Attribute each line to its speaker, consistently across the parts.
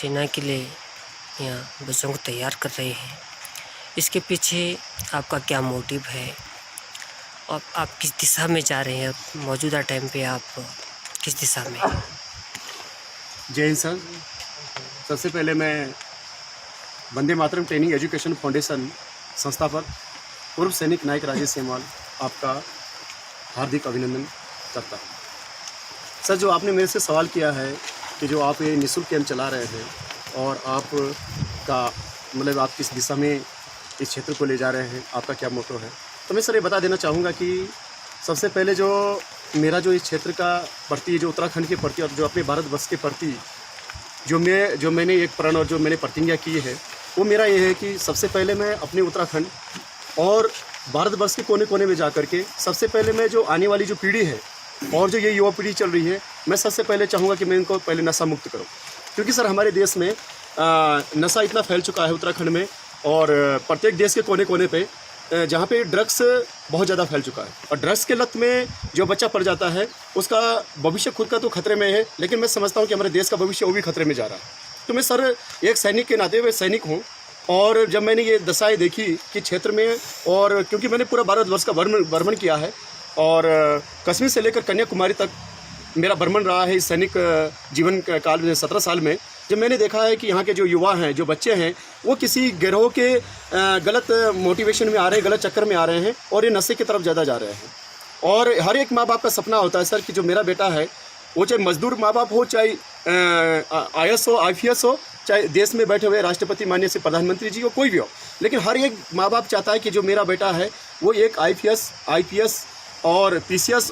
Speaker 1: सेना के लिए यहाँ बच्चों को तैयार कर रहे हैं। इसके पीछे आपका क्या मोटिव है और आप किस दिशा में जा रहे हैं? मौजूदा टाइम पे आप किस दिशा में?
Speaker 2: जय हिंद सर। सबसे पहले मैं Vande Mataram training education foundation संस्थापक पूर्व सैनिक नायक राजेश सेमवाल आपका हार्दिक अभिनंदन करता हूँ। सर, जो आपने मेरे से सवाल किया है कि जो आप ये निःशुल्क कैंप चला रहे हैं और आपका मतलब आप किस दिशा में इस क्षेत्र को ले जा रहे हैं, आपका क्या मोटो है, तो मैं सर ये बता देना चाहूँगा कि सबसे पहले जो मेरा जो इस क्षेत्र का प्रति, जो उत्तराखंड के प्रति और जो अपने भारतवर्ष के प्रति जो मैंने एक प्रण और जो मैंने प्रतिज्ञा की है, वो मेरा ये है कि सबसे पहले मैं अपने उत्तराखंड और भारतवर्ष के कोने कोने में जा कर के सबसे पहले मैं जो आने वाली जो पीढ़ी है और जो ये युवा पीढ़ी चल रही है, मैं सबसे पहले चाहूँगा कि मैं इनको पहले नशा मुक्त करूँ। क्योंकि सर हमारे देश में नशा इतना फैल चुका है उत्तराखंड में और प्रत्येक देश के कोने कोने पे जहाँ पे ड्रग्स बहुत ज़्यादा फैल चुका है और ड्रग्स के लत में जो बच्चा पड़ जाता है उसका भविष्य खुद का तो खतरे में है, लेकिन मैं समझता हूँ कि हमारे देश का भविष्य वो भी खतरे में जा रहा है। तो मैं सर एक सैनिक के नाते हुए सैनिक हूँ और जब मैंने ये दशाएँ देखी कि क्षेत्र में, और क्योंकि मैंने पूरा भारतवर्ष का भ्रमण किया है और कश्मीर से लेकर कन्याकुमारी तक मेरा भ्रमण रहा है इस सैनिक जीवन काल में 17 साल में, जब मैंने देखा है कि यहाँ के जो युवा हैं, जो बच्चे हैं, वो किसी गिरोह के गलत मोटिवेशन में आ रहे हैं, गलत चक्कर में आ रहे हैं और ये नशे की तरफ ज़्यादा जा रहे हैं। और हर एक माँ बाप का सपना होता है सर कि जो मेरा बेटा है वो चाहे मजदूर माँ बाप हो, चाहे IAS हो, IPS हो, चाहे देश में बैठे हुए राष्ट्रपति माननीय से प्रधानमंत्री जी हो, कोई भी हो, लेकिन हर एक माँ बाप चाहता है कि जो मेरा बेटा है वो एक IPS और PCS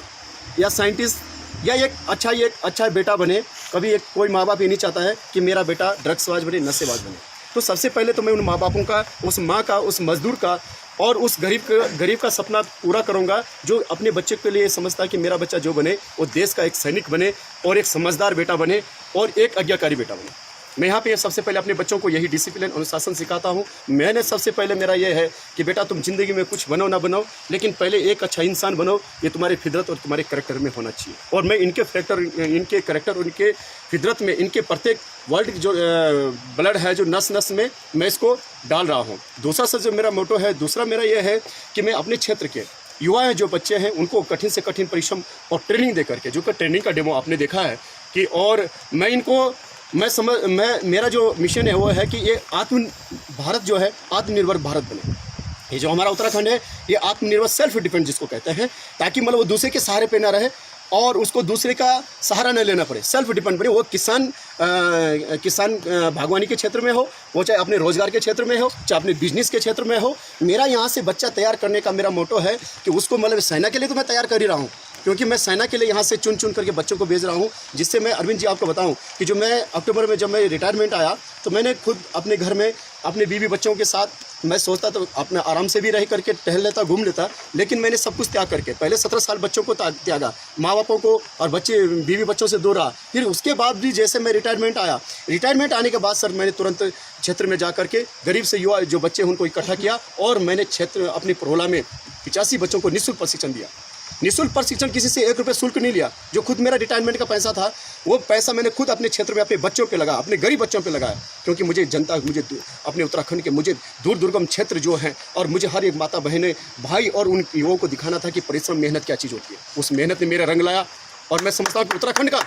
Speaker 2: या साइंटिस्ट या एक अच्छा बेटा बने। कभी एक कोई माँ बाप ये नहीं चाहता है कि मेरा बेटा ड्रग्सबाज बने, नशेबाज बने। तो सबसे पहले तो मैं उन माँ बापों का, उस माँ का, उस मजदूर का और उस गरीब का सपना पूरा करूँगा जो अपने बच्चे के लिए समझता है कि मेरा बच्चा जो बने वो देश का एक सैनिक बने और एक समझदार बेटा बने और एक आज्ञाकारी बेटा बने। मैं यहाँ पे सबसे पहले अपने बच्चों को यही डिसिप्लिन, अनुशासन सिखाता हूँ। मैंने सबसे पहले मेरा ये है कि बेटा तुम जिंदगी में कुछ बनो ना बनो, लेकिन पहले एक अच्छा इंसान बनो, ये तुम्हारे फितरत और तुम्हारे करैक्टर में होना चाहिए। और मैं इनके करैक्टर, उनके फितरत में, इनके प्रत्येक वर्ल्ड जो ब्लड है, जो नस नस में मैं इसको डाल रहा हूँ। दूसरा सर जो मेरा मोटो है, दूसरा मेरा ये है कि मैं अपने क्षेत्र के युवा हैं, जो बच्चे हैं, उनको कठिन से कठिन परिश्रम और ट्रेनिंग दे करके, जो कि ट्रेनिंग का डेमो आपने देखा है कि, और मैं इनको मेरा जो मिशन है वो है कि ये भारत जो है आत्मनिर्भर भारत बने। ये जो हमारा उत्तराखंड है ये आत्मनिर्भर, सेल्फ डिपेंड जिसको कहते हैं, ताकि मतलब वो दूसरे के सहारे पे ना रहे और उसको दूसरे का सहारा न लेना पड़े, सेल्फ डिपेंड बने। वो किसान बागवानी के क्षेत्र में हो, वो चाहे अपने रोजगार के क्षेत्र में हो, चाहे अपने बिजनेस के क्षेत्र में हो। मेरा यहाँ से बच्चा तैयार करने का मेरा मोटो है कि उसको मतलब सेना के लिए तो मैं तैयार कर ही रहा हूँ, क्योंकि मैं सेना के लिए यहाँ से चुन करके बच्चों को भेज रहा हूँ। जिससे मैं अरविंद जी आपको बताऊँ कि जो मैं अक्टूबर में जब मैं रिटायरमेंट आया तो मैंने खुद अपने घर में अपने बीवी बच्चों के साथ मैं सोचता तो अपने आराम से भी रह करके टहल लेता, घूम लेता, लेकिन मैंने सब कुछ त्याग करके पहले 17 साल बच्चों को त्यागा, माँ बापों को और बीवी बच्चों से दूर रहा। फिर उसके बाद भी जैसे मैं रिटायरमेंट आने के बाद सर मैंने तुरंत क्षेत्र में जा करके गरीब से युवा जो बच्चे हैं उनको इकट्ठा किया और मैंने क्षेत्र अपने प्रोला में 85 बच्चों को निःशुल्क प्रशिक्षण दिया। निःशुल्क प्रशिक्षण, किसी से 1 रुपये शुल्क नहीं लिया। जो खुद मेरा रिटायरमेंट का पैसा था वो पैसा मैंने खुद अपने क्षेत्र में अपने बच्चों पे लगाया, अपने गरीब बच्चों पे लगाया, क्योंकि मुझे अपने उत्तराखंड के मुझे दूर दुर्गम क्षेत्र जो हैं और मुझे हर एक माता बहनें, भाई और उन युवाओं को दिखाना था कि परिश्रम, मेहनत क्या चीज़ होती है। उस मेहनत ने मेरा रंग लाया और मैं समझता हूँ कि उत्तराखंड का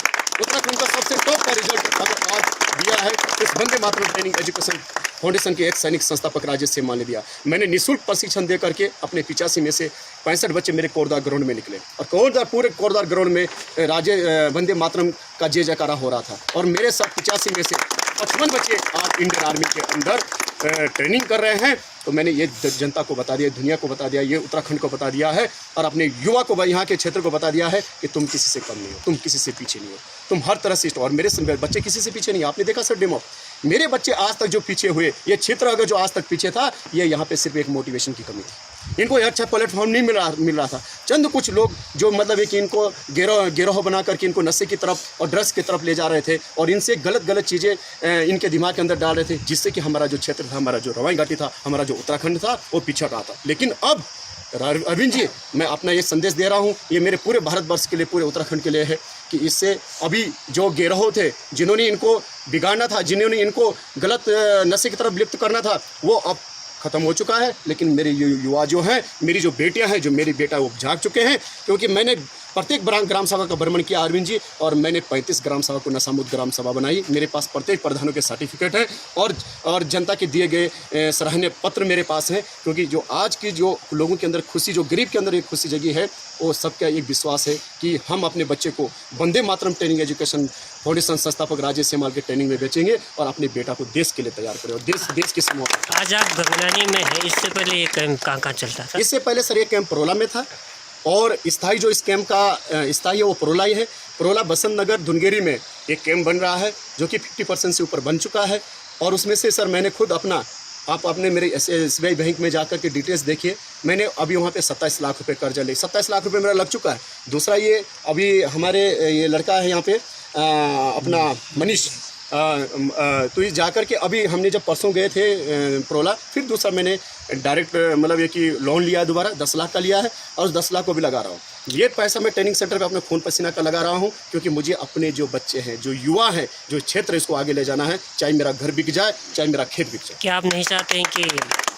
Speaker 2: सबसे टॉप का रिजल्ट आज दिया है इस Vande Mataram training education foundation के एक सैनिक संस्थापक राजेश सेमवाल ने दिया। मैंने निःशुल्क प्रशिक्षण दे करके अपने 85 में से 65 बच्चे मेरे कोरदार ग्राउंड में निकले और पूरे कोरदार ग्राउंड में वंदे मातरम का जय जयकारा हो रहा था। और मेरे साथ 85 में से 55 बच्चे आज इंडियन आर्मी के अंदर ट्रेनिंग कर रहे हैं। तो मैंने ये जनता को बता दिया, दुनिया को बता दिया, ये उत्तराखंड को बता दिया है और अपने युवा को, यहाँ के क्षेत्र को बता दिया है कि तुम किसी से कम नहीं हो, तुम किसी से पीछे नहीं हो, तुम हर तरह से। और मेरे बच्चे किसी से पीछे नहीं। आपने देखा सर डेमो, मेरे बच्चे आज तक जो पीछे हुए, ये क्षेत्र अगर जो आज तक पीछे था, ये यहाँ पे सिर्फ एक मोटिवेशन की कमी थी। इनको अच्छा प्लेटफॉर्म नहीं मिल रहा था। चंद कुछ लोग जो मतलब है कि इनको गिरोह बना करके इनको नशे की तरफ और ड्रग्स की तरफ ले जा रहे थे और इनसे गलत चीज़ें इनके दिमाग के अंदर डाल रहे थे, जिससे कि हमारा जो क्षेत्र था, हमारा जो रवाई घाटी था, हमारा जो उत्तराखंड था, वो पिछड़ रहा था। लेकिन अब अरविंद जी, मैं अपना ये संदेश दे रहा हूँ, ये मेरे पूरे भारतवर्ष के लिए, पूरे उत्तराखंड के लिए है कि इससे अभी जो गिरोह थे, जिन्होंने इनको बिगाड़ना था, जिन्होंने इनको गलत नशे की तरफ लिप्त करना था, वो अब ख़त्म हो चुका है। लेकिन मेरे युवा जो हैं, मेरी जो बेटियां हैं, जो मेरी बेटा वो जाग चुके हैं, क्योंकि मैंने प्रत्येक ग्राम सभा का भ्रमण किया अरविंद जी, और मैंने 35 ग्राम सभा को नशा मुक्त ग्राम सभा बनाई। मेरे पास प्रत्येक प्रधानों के सर्टिफिकेट है और जनता के दिए गए सराहनीय पत्र मेरे पास हैं, क्योंकि जो आज की जो लोगों के अंदर खुशी, जो गरीब के अंदर एक खुशी जगी है, वो सबका एक विश्वास है कि हम अपने बच्चे को Vande Mataram training education foundation संस्थापक राजेश सेमाल के ट्रेनिंग में बेचेंगे और अपने बेटा को देश के लिए तैयार करें और देश की समूह।
Speaker 1: आज आप गगनानी में हैं, इससे पहले ये कैंप कहाँ चलता था?
Speaker 2: इससे पहले सर ये कैंप परोला में था, और स्थायी जो इस कैंप का स्थायी है वो परोला ही है। परोला बसंत नगर धुनगेरी में एक कैंप बन रहा है, जो कि 50% से ऊपर बन चुका है, और उसमें से सर मैंने खुद अपना, आप अपने मेरे SBI बैंक में जाकर के डिटेल्स देखिए, मैंने अभी वहाँ पे 27 लाख रुपए कर्जा ले, 27 लाख रुपए मेरा लग चुका है। दूसरा ये अभी हमारे ये लड़का है यहाँ पे अपना मनीष, तो ये जाकर के अभी हमने जब परसों गए थे परोला, फिर दूसरा मैंने डायरेक्ट मतलब ये कि लोन लिया है, दोबारा 10 लाख का लिया है, और उस 10 लाख को भी लगा रहा हूँ। ये पैसा मैं ट्रेनिंग सेंटर पे अपने खून पसीना का लगा रहा हूँ, क्योंकि मुझे अपने जो बच्चे हैं, जो युवा हैं, जो क्षेत्र, इसको आगे ले जाना है, चाहे मेरा घर बिक जाए, चाहे मेरा खेत बिक जाए।
Speaker 1: क्या आप नहीं चाहते हैं कि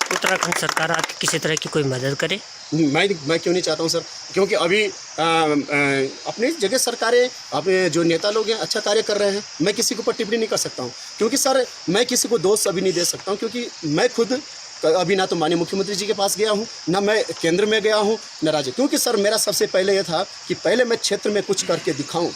Speaker 1: उत्तराखंड सरकार आपकी किसी तरह की कोई मदद करे?
Speaker 2: मैं क्यों नहीं चाहता हूँ सर, क्योंकि अभी अपनी जगह सरकारें, अपने जो नेता लोग हैं अच्छा कार्य कर रहे हैं, मैं किसी के ऊपर टिप्पणी नहीं कर सकता हूँ, क्योंकि सर मैं किसी को दोष अभी नहीं दे सकता हूँ, क्योंकि मैं खुद अभी ना तो माननीय मुख्यमंत्री जी के पास गया हूँ, ना मैं केंद्र में गया हूँ, न राज्य, क्योंकि सर मेरा सबसे पहले यह था कि पहले मैं क्षेत्र में कुछ करके दिखाऊँ।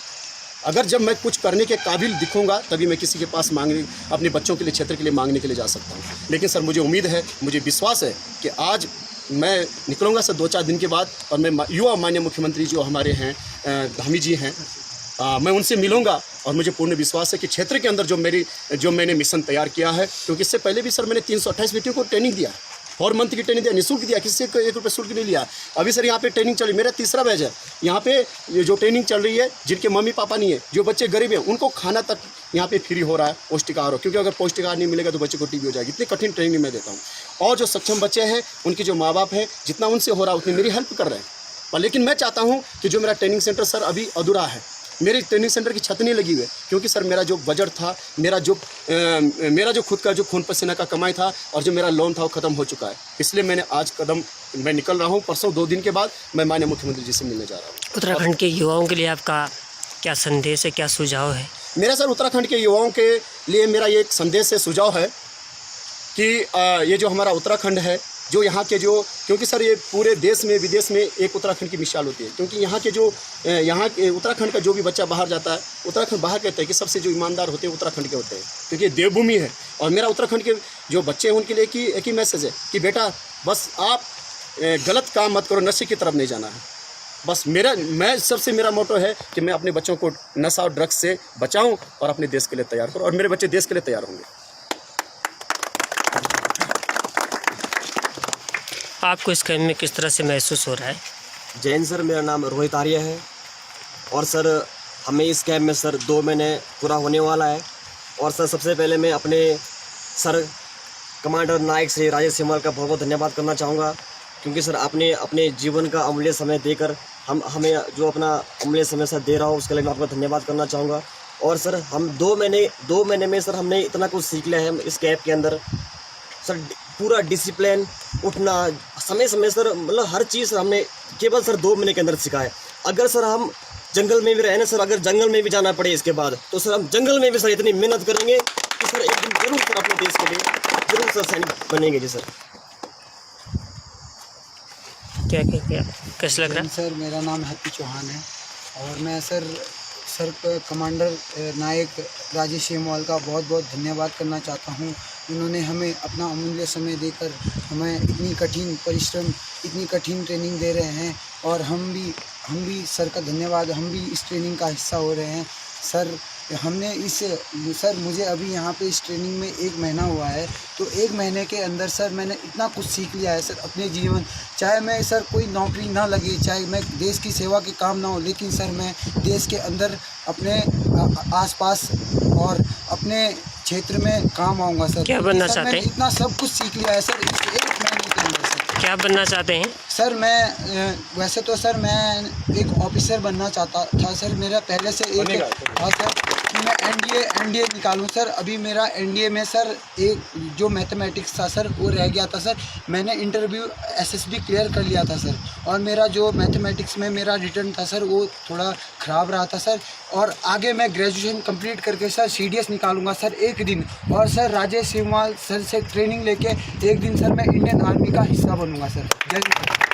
Speaker 2: अगर जब मैं कुछ करने के काबिल दिखूंगा, तभी मैं किसी के पास मांगने, अपने बच्चों के लिए, क्षेत्र के लिए मांगने के लिए जा सकता हूँ। लेकिन सर मुझे उम्मीद है, मुझे विश्वास है कि आज मैं निकलूँगा सर 2-4 दिन के बाद, और मैं युवा माननीय मुख्यमंत्री जो हमारे हैं धामी जी हैं, मैं उनसे मिलूंगा, और मुझे पूर्ण विश्वास है कि क्षेत्र के अंदर जो मैंने मिशन तैयार किया है, क्योंकि इससे पहले भी सर मैंने 328 बेटियों को ट्रेनिंग दिया, 4 मंथ की ट्रेनिंग दिया, निःशुल्क दिया, किसी से 1 रुपये शुल्क नहीं लिया। अभी सर यहाँ पे ट्रेनिंग चल रही, मेरा 3रा बैच है यहाँ पे, ये जो ट्रेनिंग चल रही है, जिनके मम्मी पापा नहीं है, जो बच्चे गरीब हैं, उनको खाना तक यहाँ पे फ्री हो रहा है, पौष्टिक आहार हो, क्योंकि अगर पौष्टिक आहार नहीं मिलेगा तो बच्चे को टीबी हो जाएगी। इतनी कठिन ट्रेनिंग मैं देता हूँ, और जो सक्षम बच्चे हैं, उनके जो माँ बाप हैं, जितना उनसे हो रहा है उतनी मेरी हेल्प कर रहे हैं। पर लेकिन मैं चाहता हूँ कि जो मेरा ट्रेनिंग सेंटर सर अभी अधूरा है, मेरे ट्रेनिंग सेंटर की छत नहीं लगी हुई है, क्योंकि सर मेरा जो बजट था, मेरा जो खुद का जो खून पसीना का कमाई था, और जो मेरा लोन था, वो ख़त्म हो चुका है। इसलिए मैंने आज मैं निकल रहा हूँ, परसों 2 दिन के बाद मैं माननीय मुख्यमंत्री जी से मिलने जा रहा हूँ।
Speaker 1: उत्तराखंड के युवाओं के लिए आपका क्या संदेश है, क्या सुझाव है?
Speaker 2: मेरा सर उत्तराखंड के युवाओं के लिए मेरा ये एक संदेश है, सुझाव है कि ये जो हमारा उत्तराखंड है, जो यहाँ के जो, क्योंकि सर ये पूरे देश में विदेश में एक उत्तराखंड की मिसाल होती है, क्योंकि यहाँ के उत्तराखंड का जो भी बच्चा बाहर जाता है, उत्तराखंड बाहर कहते हैं कि सबसे जो ईमानदार होते हैं उत्तराखंड के होते हैं, क्योंकि ये देवभूमि है। और मेरा उत्तराखंड के जो बच्चे हैं उनके लिए एक ही मैसेज है कि बेटा बस आप गलत काम मत करो, नशे की तरफ नहीं जाना है। बस मेरा मोटो है कि मैं अपने बच्चों को नशा और ड्रग्स से बचाऊं और अपने देश के लिए तैयार करूं, और मेरे बच्चे देश के लिए तैयार होंगे।
Speaker 1: आपको इस कैंप में किस तरह से महसूस हो रहा है?
Speaker 3: जय हिंद सर, मेरा नाम रोहित आर्य है, और सर हमें इस कैंप में सर 2 महीने पूरा होने वाला है। और सर सबसे पहले मैं अपने सर कमांडर नायक श्री राजेश सेमाल का बहुत बहुत धन्यवाद करना चाहूँगा, क्योंकि सर आपने अपने जीवन का अमूल्य समय देकर हमें जो अपना अमूल्य समय सर दे रहा हूँ, उसके लिए मैं आपका धन्यवाद करना चाहूँगा। और सर हम 2 महीने में सर हमने इतना कुछ सीख लिया है इस कैंप के अंदर। सर पूरा डिसिप्लिन, उठना समय सर, मतलब हर चीज़ हमने केवल सर 2 महीने के अंदर सीखा है। अगर सर हम जंगल में भी रहे ना सर, अगर जंगल में भी जाना पड़े इसके बाद, तो सर हम जंगल में भी सर इतनी मेहनत करेंगे कि सर एक दिन जरूर सर अपने देश के लिए जरूर सर सैनिक बनेंगे। जी सर।
Speaker 1: क्या कैसा लग रहा है?
Speaker 4: सर मेरा नाम हैप्पी चौहान है, और मैं सर कमांडर नायक राजेश सेमाल का बहुत बहुत धन्यवाद करना चाहता हूं। उन्होंने हमें अपना अमूल्य समय देकर हमें इतनी कठिन परिश्रम, इतनी कठिन ट्रेनिंग दे रहे हैं, और हम भी सर का धन्यवाद, हम भी इस ट्रेनिंग का हिस्सा हो रहे हैं। सर मुझे अभी यहाँ पे इस ट्रेनिंग में 1 महीना हुआ है, तो 1 महीने के अंदर सर मैंने इतना कुछ सीख लिया है सर अपने जीवन। चाहे मैं सर कोई नौकरी ना लगे, चाहे मैं देश की सेवा के काम ना हो, लेकिन सर मैं देश के अंदर अपने आसपास और अपने क्षेत्र में काम आऊँगा सर।
Speaker 1: क्या बनना चाहते हैं?
Speaker 4: मैंने इतना सब कुछ सीख लिया है सर इस 1 महीने के अंदर सर।
Speaker 1: क्या बनना चाहते हैं?
Speaker 4: सर मैं वैसे तो सर मैं एक ऑफिसर बनना चाहता था सर। मेरा पहले से एक हाँ सर कि मैं एनडीए निकालूं सर। अभी मेरा एनडीए में सर एक जो मैथमेटिक्स था सर वो रह गया था सर। मैंने इंटरव्यू एसएसबी क्लियर कर लिया था सर, और मेरा जो मैथमेटिक्स में मेरा रिटर्न था सर वो थोड़ा ख़राब रहा था सर। और आगे मैं ग्रेजुएशन कंप्लीट करके सर सीडीएस निकालूंगा सर एक दिन, और सर राजेश सेमवाल सर से ट्रेनिंग लेके एक दिन सर मैं इंडियन आर्मी का हिस्सा बनूंगा सर। जय हिंद।